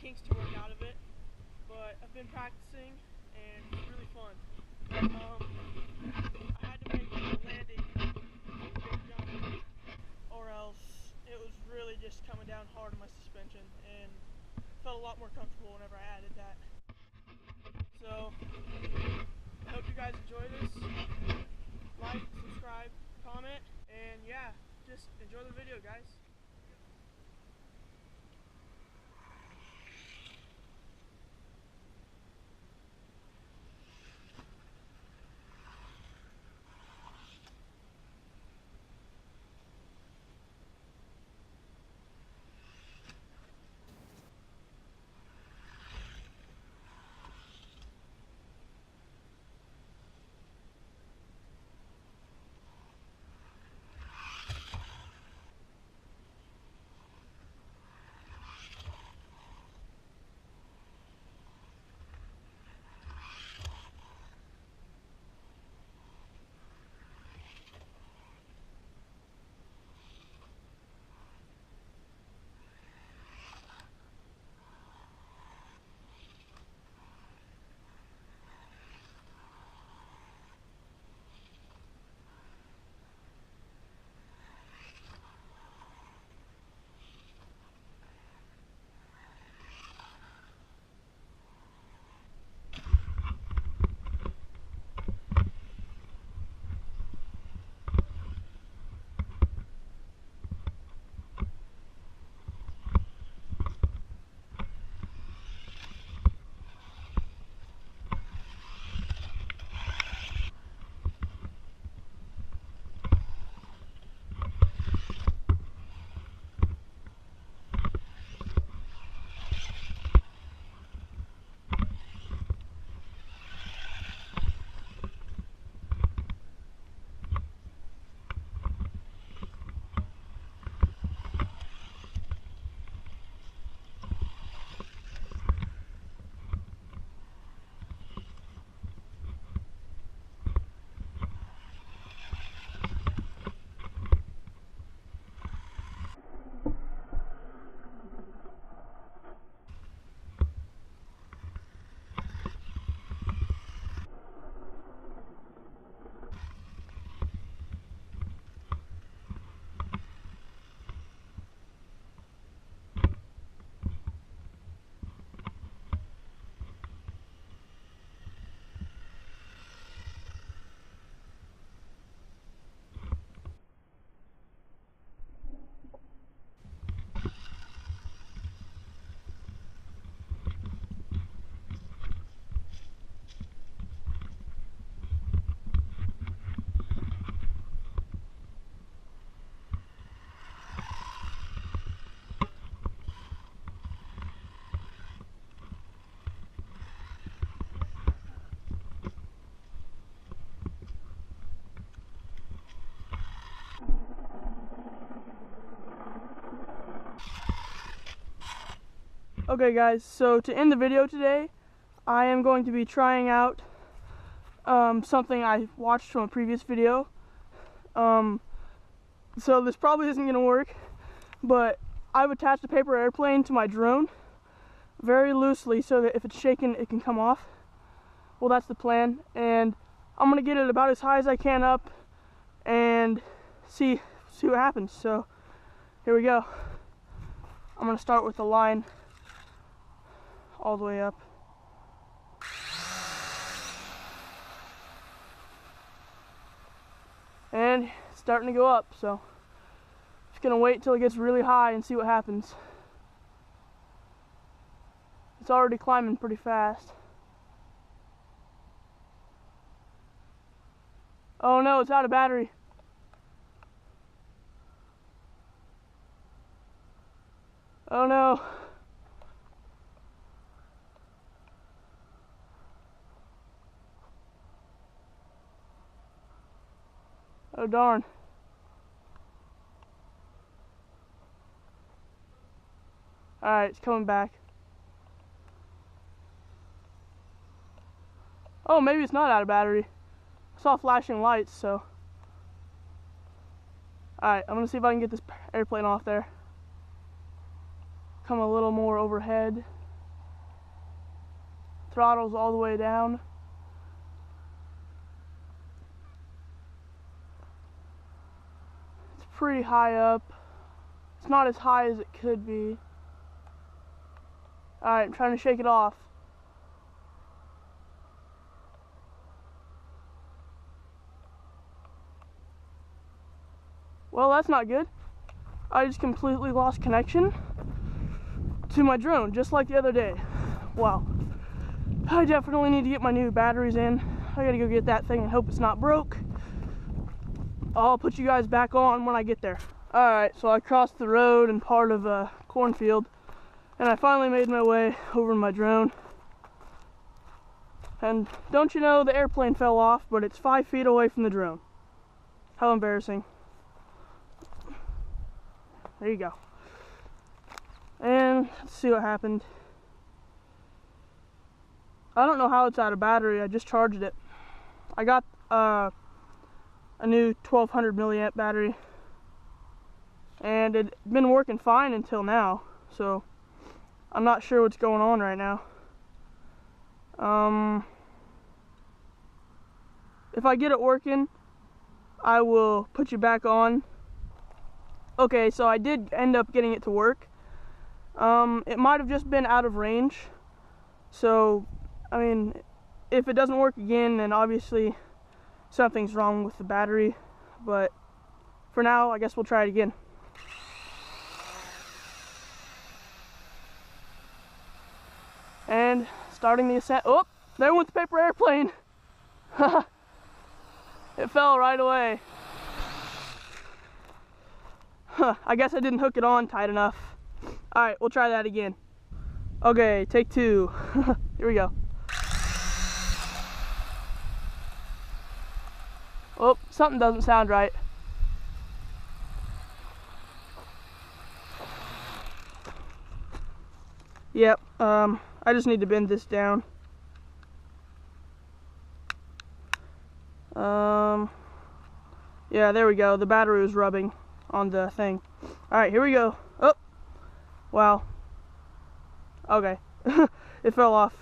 kinks to work out of it, but I've been practicing and it's really fun. I had to make a landing big jump, or else it was really just coming down hard on my suspension, and felt a lot more comfortable whenever I added that. So I hope you guys enjoy this. Like, subscribe, comment, and yeah, just enjoy the video, guys. Okay guys, so to end the video today, I am going to be trying out something I watched from a previous video. So this probably isn't going to work, but I've attached a paper airplane to my drone very loosely so that if it's shaken it can come off. Well, that's the plan, and I'm going to get it about as high as I can up and see what happens. So here we go. I'm going to start with the line all the way up. And it's starting to go up, so just gonna wait till it gets really high and see what happens. It's already climbing pretty fast. Oh no, it's out of battery. Oh no. Oh darn. Alright, it's coming back. Oh, maybe it's not out of battery. I saw flashing lights, so. Alright, I'm gonna see if I can get this airplane off there. Come a little more overhead. throttle's all the way down. It's pretty high up. It's not as high as it could be. Alright, I'm trying to shake it off. Well, that's not good. I just completely lost connection to my drone, just like the other day. Wow. I definitely need to get my new batteries in. I gotta go get that thing and hope it's not broke. I'll put you guys back on when I get there. Alright, so I crossed the road and part of a cornfield, and I finally made my way over to my drone. And don't you know, the airplane fell off, but it's 5 feet away from the drone. How embarrassing. There you go. And let's see what happened. I don't know how it's out of battery. I just charged it. I got a new 1200 milliamp battery, and it'd been working fine until now. So I'm not sure what's going on right now. If I get it working, I will put you back on. Okay, so I did end up getting it to work. It might have just been out of range. So, I mean, if it doesn't work again, then obviously something's wrong with the battery. But for now, I guess we'll try it again. And starting the ascent. Oh, there went the paper airplane. It fell right away. I guess I didn't hook it on tight enough. Alright, we'll try that again. Okay, take 2. Here we go. Oh, something doesn't sound right. Yep, I just need to bend this down. Yeah, there we go. The battery was rubbing on the thing. Alright, here we go. Oh, wow. Okay. It fell off.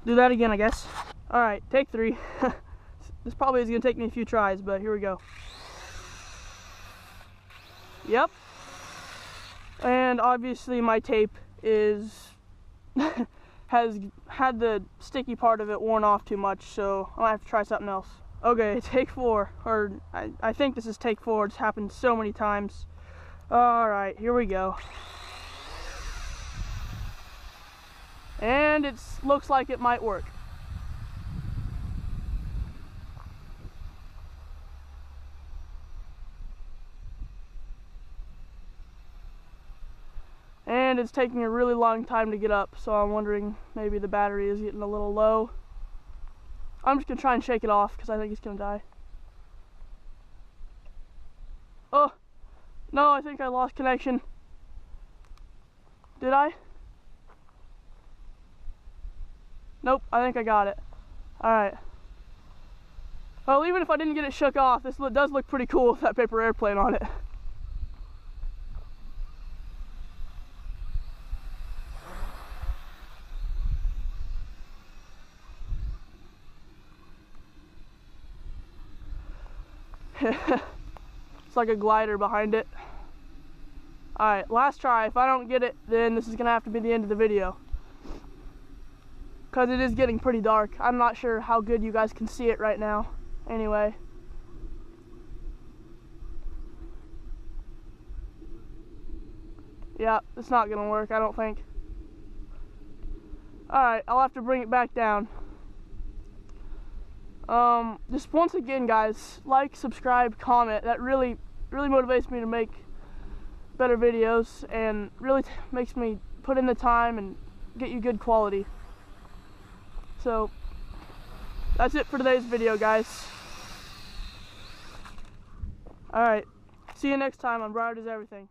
Do that again, I guess. Alright, take 3. This probably is going to take me a few tries, but here we go. Yep. And obviously my tape is has had the sticky part of it worn off too much, so I might have to try something else. Okay, take 4, or I think this is take 4. It's happened so many times. Alright, here we go. And it looks like it might work. And it's taking a really long time to get up, so I'm wondering maybe the battery is getting a little low. I'm just going to try and shake it off because I think it's going to die. Oh, no, I think I lost connection. Did I? Nope, I think I got it. Alright. Well, even if I didn't get it shook off, this does look pretty cool with that paper airplane on it. It's like a glider behind it. Alright, last try. If I don't get it, then this is going to have to be the end of the video. Because it is getting pretty dark. I'm not sure how good you guys can see it right now. Anyway. Yeah, it's not going to work, I don't think. Alright, I'll have to bring it back down. Just once again, guys, like, subscribe, comment. That really motivates me to make better videos and really makes me put in the time and get you good quality. So that's it for today's video, guys. Alright, see you next time on Briar Does Everything.